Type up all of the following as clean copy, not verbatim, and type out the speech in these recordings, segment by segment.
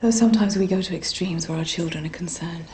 Though sometimes we go to extremes where our children are concerned.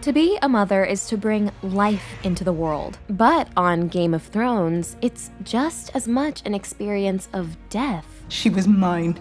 To be a mother is to bring life into the world. But on Game of Thrones, it's just as much an experience of death. She was mine,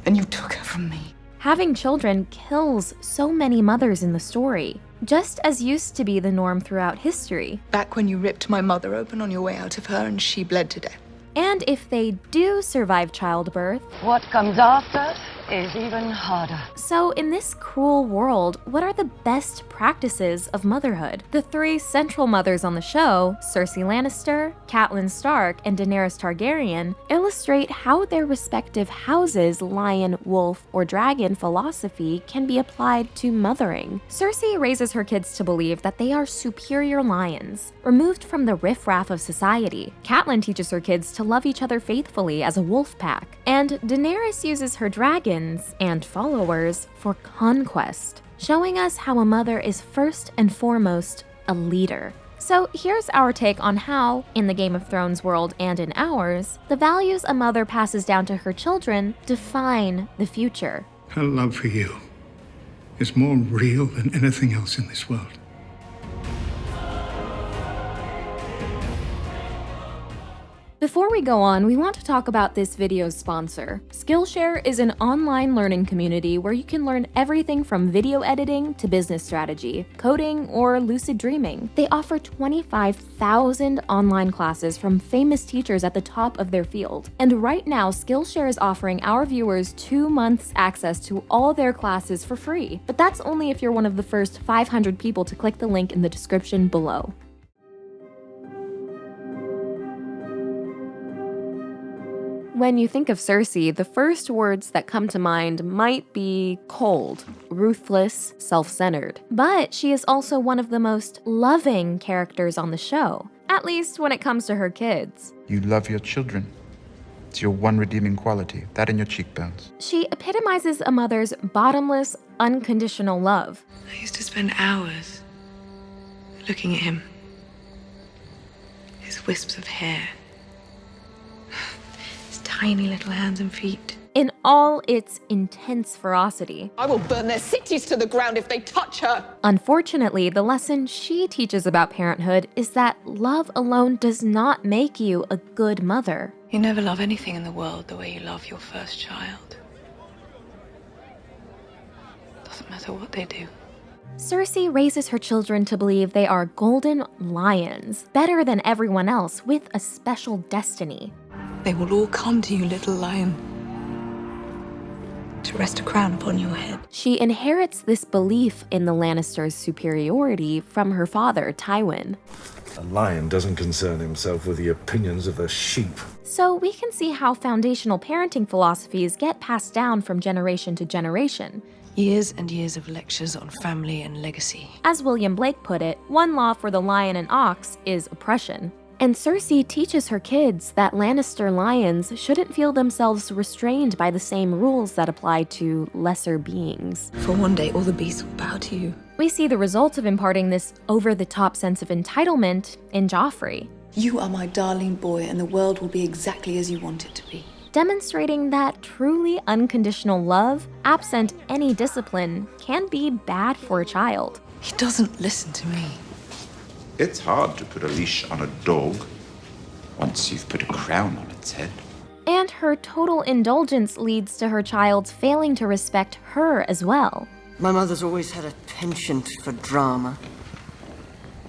and you took her from me. Having children kills so many mothers in the story, just as used to be the norm throughout history. Back when you ripped my mother open on your way out of her and she bled to death. And if they do survive childbirth, what comes after is even harder. So in this cruel world, what are the best practices of motherhood? The three central mothers on the show, Cersei Lannister, Catelyn Stark, and Daenerys Targaryen, illustrate how their respective houses' lion, wolf, or dragon philosophy can be applied to mothering. Cersei raises her kids to believe that they are superior lions, removed from the riffraff of society. Catelyn teaches her kids to love each other faithfully as a wolf pack, and Daenerys uses her dragons and followers for conquest, showing us how a mother is first and foremost a leader. So here's our take on how, in the Game of Thrones world and in ours, the values a mother passes down to her children define the future. Her love for you is more real than anything else in this world. Before we go on, we want to talk about this video's sponsor. Skillshare is an online learning community where you can learn everything from video editing to business strategy, coding, or lucid dreaming. They offer 25,000 online classes from famous teachers at the top of their field. And right now, Skillshare is offering our viewers 2 months access to all their classes for free. But that's only if you're one of the first 500 people to click the link in the description below. When you think of Cersei, the first words that come to mind might be cold, ruthless, self-centered. But she is also one of the most loving characters on the show, at least when it comes to her kids. You love your children. It's your one redeeming quality, that and your cheekbones. She epitomizes a mother's bottomless, unconditional love. I used to spend hours looking at him. His wisps of hair. Tiny little hands and feet. In all its intense ferocity. I will burn their cities to the ground if they touch her. Unfortunately, the lesson she teaches about parenthood is that love alone does not make you a good mother. You never love anything in the world the way you love your first child. Doesn't matter what they do. Cersei raises her children to believe they are golden lions, better than everyone else, with a special destiny. They will all come to you, little lion, to rest a crown upon your head. She inherits this belief in the Lannisters' superiority from her father, Tywin. A lion doesn't concern himself with the opinions of a sheep. So we can see how foundational parenting philosophies get passed down from generation to generation. Years and years of lectures on family and legacy. As William Blake put it, one law for the lion and ox is oppression. And Cersei teaches her kids that Lannister lions shouldn't feel themselves restrained by the same rules that apply to lesser beings. For one day, all the beasts will bow to you. We see the result of imparting this over-the-top sense of entitlement in Joffrey. You are my darling boy, and the world will be exactly as you want it to be. Demonstrating that truly unconditional love, absent any discipline, can be bad for a child. He doesn't listen to me. It's hard to put a leash on a dog once you've put a crown on its head. And her total indulgence leads to her child failing to respect her as well. My mother's always had a penchant for drama.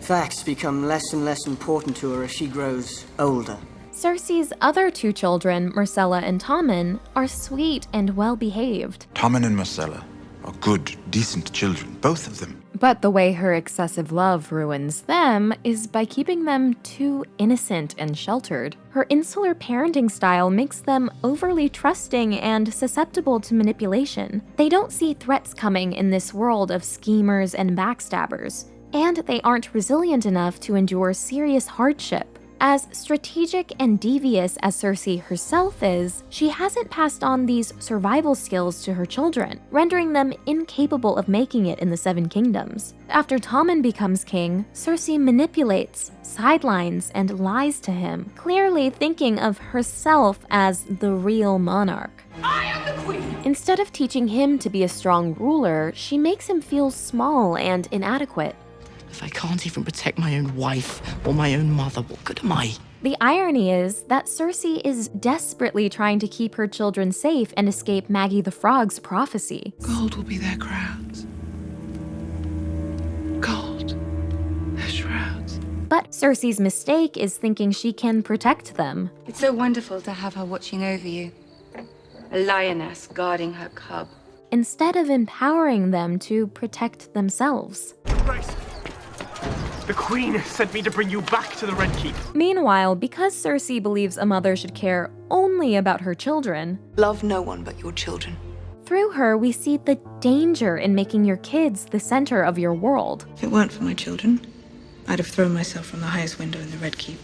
Facts become less and less important to her as she grows older. Cersei's other two children, Myrcella and Tommen, are sweet and well-behaved. Tommen and Myrcella are good, decent children, both of them. But the way her excessive love ruins them is by keeping them too innocent and sheltered. Her insular parenting style makes them overly trusting and susceptible to manipulation. They don't see threats coming in this world of schemers and backstabbers. And they aren't resilient enough to endure serious hardship. As strategic and devious as Cersei herself is, she hasn't passed on these survival skills to her children, rendering them incapable of making it in the Seven Kingdoms. After Tommen becomes king, Cersei manipulates, sidelines, and lies to him, clearly thinking of herself as the real monarch. I am the queen! Instead of teaching him to be a strong ruler, she makes him feel small and inadequate. If I can't even protect my own wife or my own mother, what good am I? The irony is that Cersei is desperately trying to keep her children safe and escape Maggie the Frog's prophecy. Gold will be their crowns. Gold, their shrouds. But Cersei's mistake is thinking she can protect them. It's so wonderful to have her watching over you. A lioness guarding her cub. Instead of empowering them to protect themselves. Grace, the Queen sent me to bring you back to the Red Keep. Meanwhile, because Cersei believes a mother should care only about her children, Love no one but your children. through her we see the danger in making your kids the center of your world. If it weren't for my children, I'd have thrown myself from the highest window in the Red Keep.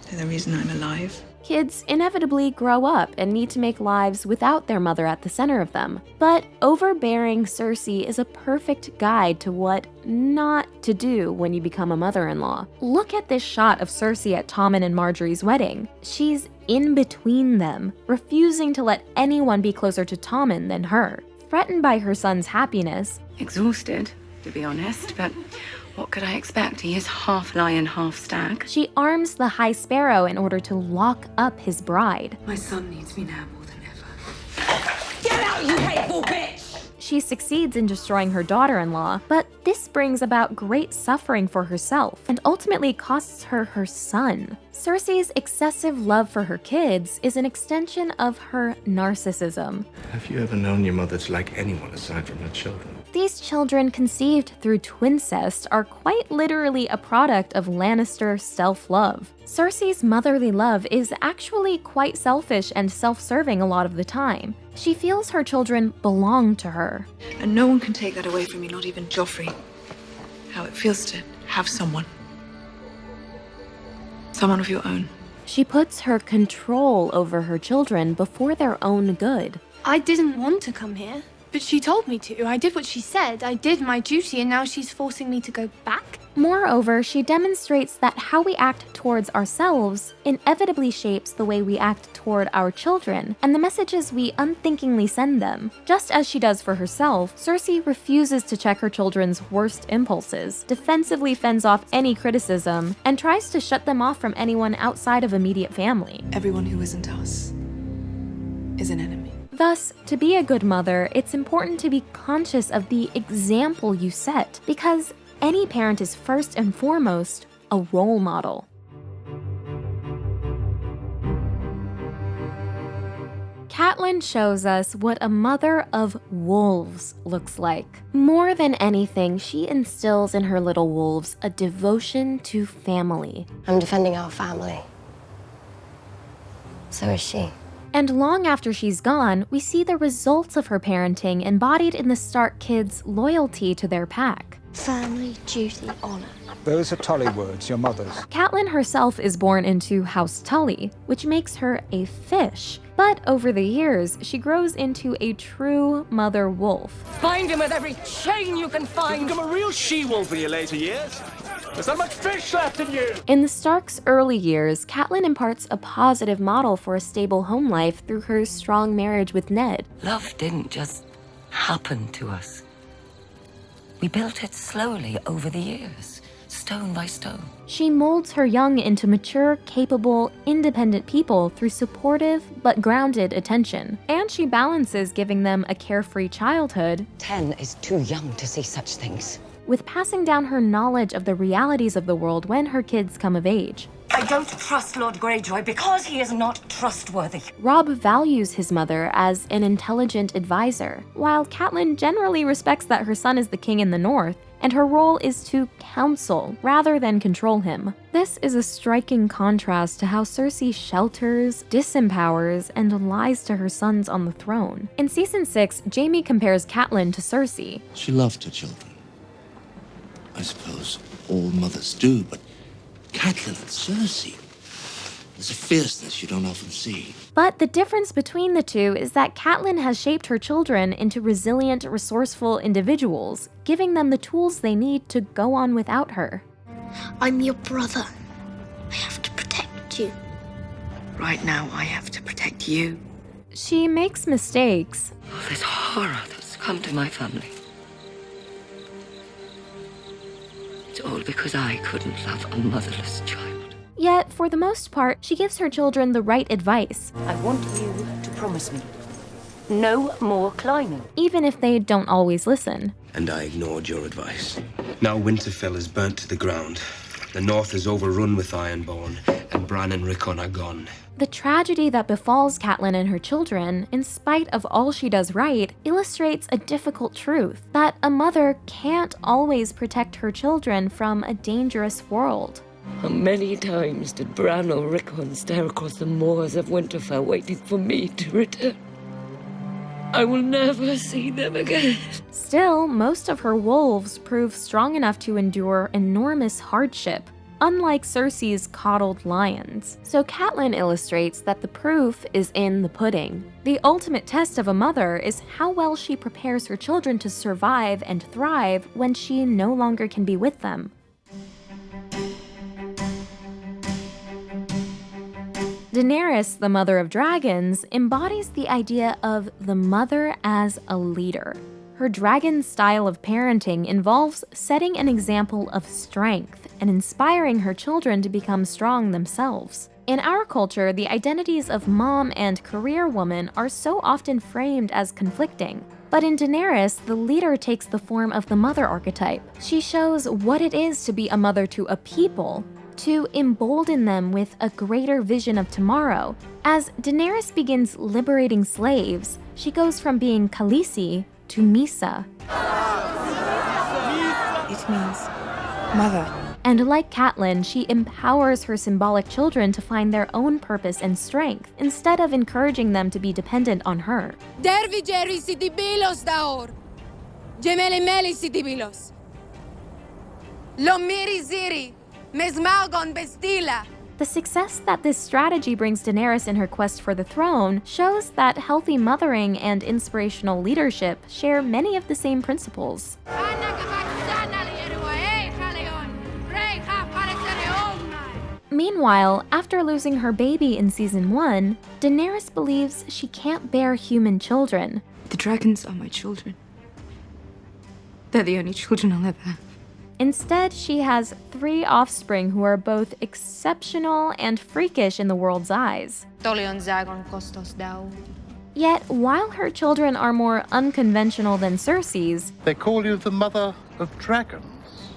They're the reason I'm alive. Kids inevitably grow up and need to make lives without their mother at the center of them. But overbearing Cersei is a perfect guide to what not to do when you become a mother-in-law. Look at this shot of Cersei at Tommen and Marjorie's wedding. She's in between them, refusing to let anyone be closer to Tommen than her. Threatened by her son's happiness, Exhausted, to be honest, but what could I expect? He is half lion, half stag. she arms the High Sparrow in order to lock up his bride. My son needs me now more than ever. Get out, you hateful bitch! She succeeds in destroying her daughter-in-law, but this brings about great suffering for herself and ultimately costs her her son. Cersei's excessive love for her kids is an extension of her narcissism. Have you ever known your mother to like anyone aside from her children? These children conceived through twincest are quite literally a product of Lannister self-love. Cersei's motherly love is actually quite selfish and self-serving a lot of the time. She feels her children belong to her. And no one can take that away from you, not even Joffrey. How it feels to have someone. Someone of your own. She puts her control over her children before their own good. I didn't want to come here, but she told me to. I did what she said. I did my duty, and now she's forcing me to go back? Moreover, she demonstrates that how we act towards ourselves inevitably shapes the way we act toward our children and the messages we unthinkingly send them. Just as she does for herself, Cersei refuses to check her children's worst impulses, defensively fends off any criticism, and tries to shut them off from anyone outside of immediate family. Everyone who isn't us is an enemy. Thus, to be a good mother, it's important to be conscious of the example you set, because any parent is first and foremost a role model. Catelyn shows us what a mother of wolves looks like. More than anything, she instills in her little wolves a devotion to family. I'm defending our family. So is she. And long after she's gone, we see the results of her parenting embodied in the Stark kids' loyalty to their pack. Family, duty, honor. Those are Tully words, your mother's. Catelyn herself is born into House Tully, which makes her a fish. But over the years, she grows into a true mother wolf. Find him with every chain you can find. Become a real she-wolf in your later years. There's not much fish left in you. In the Stark's early years, Catelyn imparts a positive model for a stable home life through her strong marriage with Ned. Love didn't just happen to us. We built it slowly over the years, stone by stone. She molds her young into mature, capable, independent people through supportive but grounded attention. And she balances giving them a carefree childhood 10 is too young to see such things. with passing down her knowledge of the realities of the world when her kids come of age. I don't trust Lord Greyjoy because he is not trustworthy. Robb values his mother as an intelligent advisor, while Catelyn generally respects that her son is the king in the north, and her role is to counsel rather than control him. This is a striking contrast to how Cersei shelters, disempowers, and lies to her sons on the throne. In Season 6, Jaime compares Catelyn to Cersei. She loved her children. I suppose all mothers do, but Catelyn and Cersei. There's a fierceness you don't often see. But the difference between the two is that Catelyn has shaped her children into resilient, resourceful individuals, giving them the tools they need to go on without her. I'm your brother. I have to protect you. Right now, I have to protect you. She makes mistakes. All this horror that's come to my family. It's all because I couldn't love a motherless child. Yet, for the most part, she gives her children the right advice. I want you to promise me no more climbing. Even if they don't always listen. And I ignored your advice. Now Winterfell is burnt to the ground. The north is overrun with Ironborn, and Bran and Rickon are gone. The tragedy that befalls Catelyn and her children, in spite of all she does right, illustrates a difficult truth, that a mother can't always protect her children from a dangerous world. How many times did Bran or Rickon stare across the moors of Winterfell waiting for me to return? I will never see them again. Still, most of her wolves prove strong enough to endure enormous hardship, unlike Cersei's coddled lions. So Catelyn illustrates that the proof is in the pudding. The ultimate test of a mother is how well she prepares her children to survive and thrive when she no longer can be with them. Daenerys, the mother of dragons, embodies the idea of the mother as a leader. Her dragon style of parenting involves setting an example of strength and inspiring her children to become strong themselves. In our culture, the identities of mom and career woman are so often framed as conflicting. But in Daenerys, the leader takes the form of the mother archetype. She shows what it is to be a mother to a people, to embolden them with a greater vision of tomorrow. As Daenerys begins liberating slaves, she goes from being Khaleesi to Misa. It means mother. And like Catelyn, she empowers her symbolic children to find their own purpose and strength, instead of encouraging them to be dependent on her. Dervi Jerry Sitibilos daor. Gemele Meli Sitibilos. Lomiri Ziri. Mesmalgon Bestila. The success that this strategy brings Daenerys in her quest for the throne shows that healthy mothering and inspirational leadership share many of the same principles. Meanwhile, after losing her baby in Season 1, Daenerys believes she can't bear human children. The dragons are my children. They're the only children I'll ever have. Instead, she has 3 offspring who are both exceptional and freakish in the world's eyes. Yet, while her children are more unconventional than Cersei's, they call you the mother of dragons.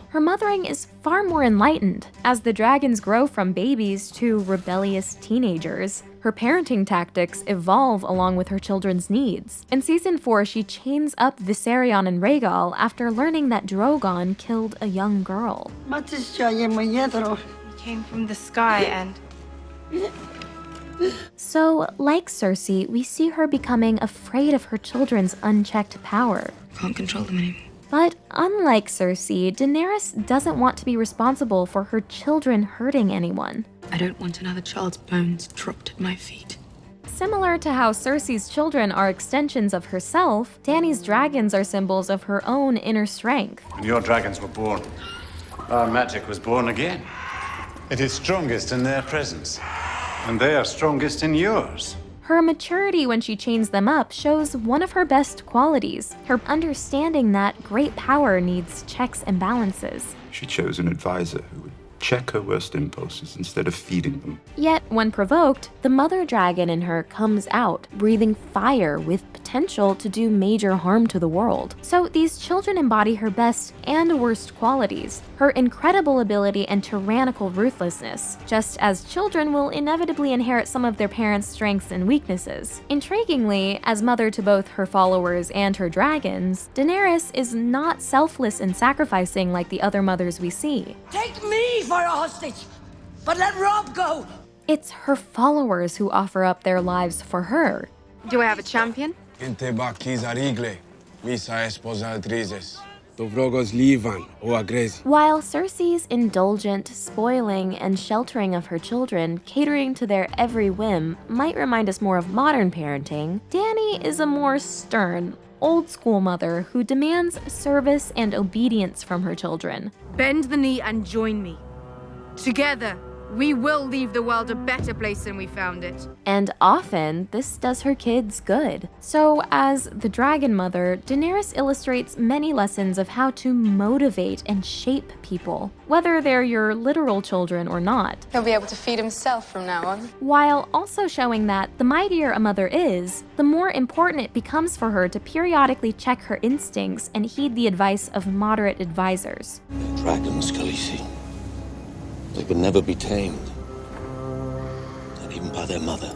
Her mothering is far more enlightened. As the dragons grow from babies to rebellious teenagers, her parenting tactics evolve along with her children's needs. In Season 4, she chains up Viserion and Rhaegal after learning that Drogon killed a young girl. He came from the sky and... So, like Cersei, we see her becoming afraid of her children's unchecked power. Can't control them anymore. But unlike Cersei, Daenerys doesn't want to be responsible for her children hurting anyone. I don't want another child's bones dropped at my feet. Similar to how Cersei's children are extensions of herself, Dany's dragons are symbols of her own inner strength. When your dragons were born, our magic was born again. It is strongest in their presence, and they are strongest in yours. Her maturity when she chains them up shows one of her best qualities, her understanding that great power needs checks and balances. She chose an advisor who would check her worst impulses instead of feeding them. Yet, when provoked, the mother dragon in her comes out, breathing fire with potential to do major harm to the world. So these children embody her best and worst qualities, her incredible ability and tyrannical ruthlessness, just as children will inevitably inherit some of their parents' strengths and weaknesses. Intriguingly, as mother to both her followers and her dragons, Daenerys is not selfless and sacrificing like the other mothers we see. Take me for a hostage, but let Rob go. It's her followers who offer up their lives for her. Do I have a champion? While Cersei's indulgent, spoiling, and sheltering of her children, catering to their every whim, might remind us more of modern parenting, Dany is a more stern, old-school mother who demands service and obedience from her children. Bend the knee and join me. Together, we will leave the world a better place than we found it. And often, this does her kids good. So, as the Dragon Mother, Daenerys illustrates many lessons of how to motivate and shape people, whether they're your literal children or not. He'll be able to feed himself from now on. While also showing that the mightier a mother is, the more important it becomes for her to periodically check her instincts and heed the advice of moderate advisors. Dragons, Khaleesi. They can never be tamed. Not even by their mother.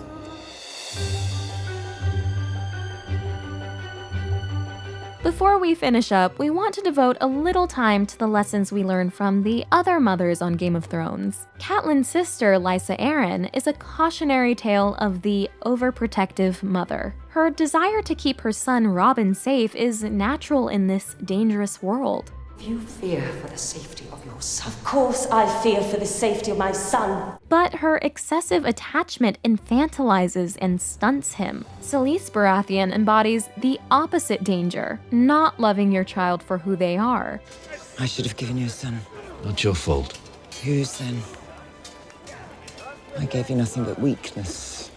Before we finish up, we want to devote a little time to the lessons we learn from the other mothers on Game of Thrones. Catelyn's sister, Lysa Arryn, is a cautionary tale of the overprotective mother. Her desire to keep her son Robin safe is natural in this dangerous world. You fear for the safety of your son. Of course I fear for the safety of my son. But her excessive attachment infantilizes and stunts him. Selyse Baratheon embodies the opposite danger, not loving your child for who they are. I should have given you a son. Not your fault. Whose then? I gave you nothing but weakness.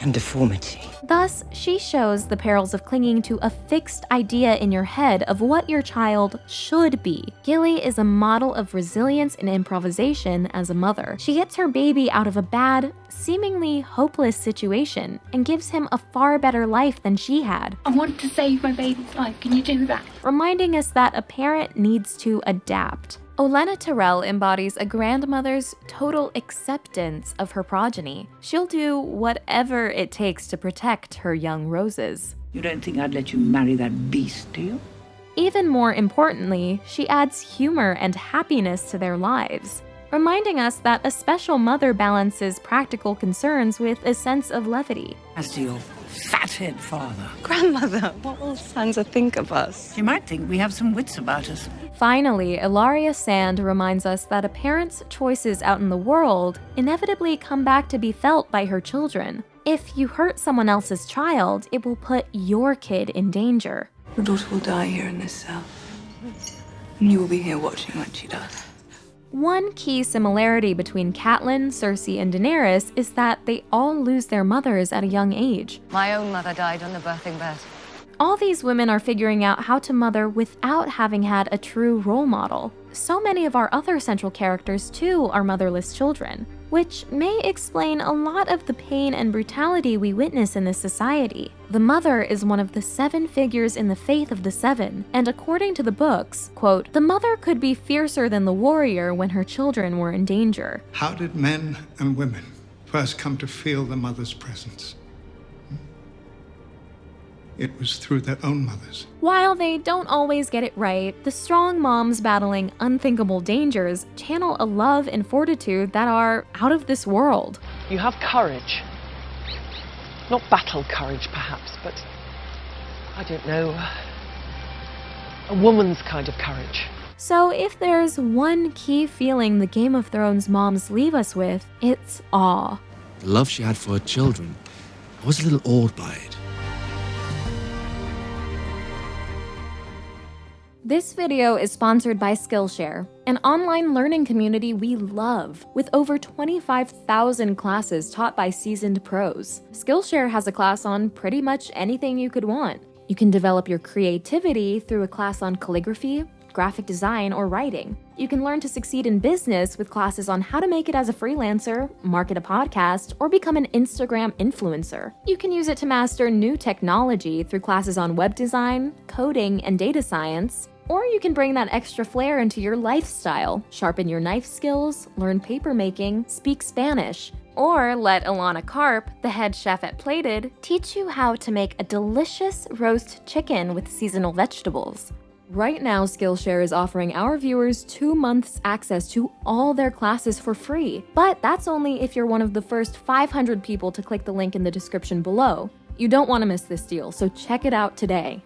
And deformity. Thus, she shows the perils of clinging to a fixed idea in your head of what your child should be. Gilly is a model of resilience and improvisation as a mother. She gets her baby out of a bad, seemingly hopeless situation and gives him a far better life than she had. I want to save my baby's life. Can you do that? Reminding us that a parent needs to adapt. Olenna Tyrell embodies a grandmother's total acceptance of her progeny. She'll do whatever it takes to protect her young roses. You don't think I'd let you marry that beast, do you? Even more importantly, she adds humor and happiness to their lives, reminding us that a special mother balances practical concerns with a sense of levity. As to your fathead father. Grandmother, what will Sansa think of us? She might think we have some wits about us. Finally, Ilaria Sand reminds us that a parent's choices out in the world inevitably come back to be felt by her children. If you hurt someone else's child, it will put your kid in danger. Your daughter will die here in this cell, and you will be here watching when she does. One key similarity between Catelyn, Cersei, and Daenerys is that they all lose their mothers at a young age. My own mother died on the birthing bed. All these women are figuring out how to mother without having had a true role model. So many of our other central characters, too, are motherless children, which may explain a lot of the pain and brutality we witness in this society. The mother is one of the 7 figures in the faith of the 7, and according to the books, quote, the mother could be fiercer than the warrior when her children were in danger. How did men and women first come to feel the mother's presence? It was through their own mothers. While they don't always get it right, the strong moms battling unthinkable dangers channel a love and fortitude that are out of this world. You have courage. Not battle courage, perhaps, but I don't know, a woman's kind of courage. So if there's one key feeling the Game of Thrones moms leave us with, it's awe. The love she had for her children, I was a little awed by it. This video is sponsored by Skillshare, an online learning community we love, with over 25,000 classes taught by seasoned pros. Skillshare has a class on pretty much anything you could want. You can develop your creativity through a class on calligraphy, graphic design, or writing. You can learn to succeed in business with classes on how to make it as a freelancer, market a podcast, or become an Instagram influencer. You can use it to master new technology through classes on web design, coding, and data science. Or you can bring that extra flair into your lifestyle, sharpen your knife skills, learn paper making, speak Spanish, or let Alana Karp, the head chef at Plated, teach you how to make a delicious roast chicken with seasonal vegetables. Right now, Skillshare is offering our viewers 2 months access to all their classes for free, but that's only if you're one of the first 500 people to click the link in the description below. You don't want to miss this deal, so check it out today.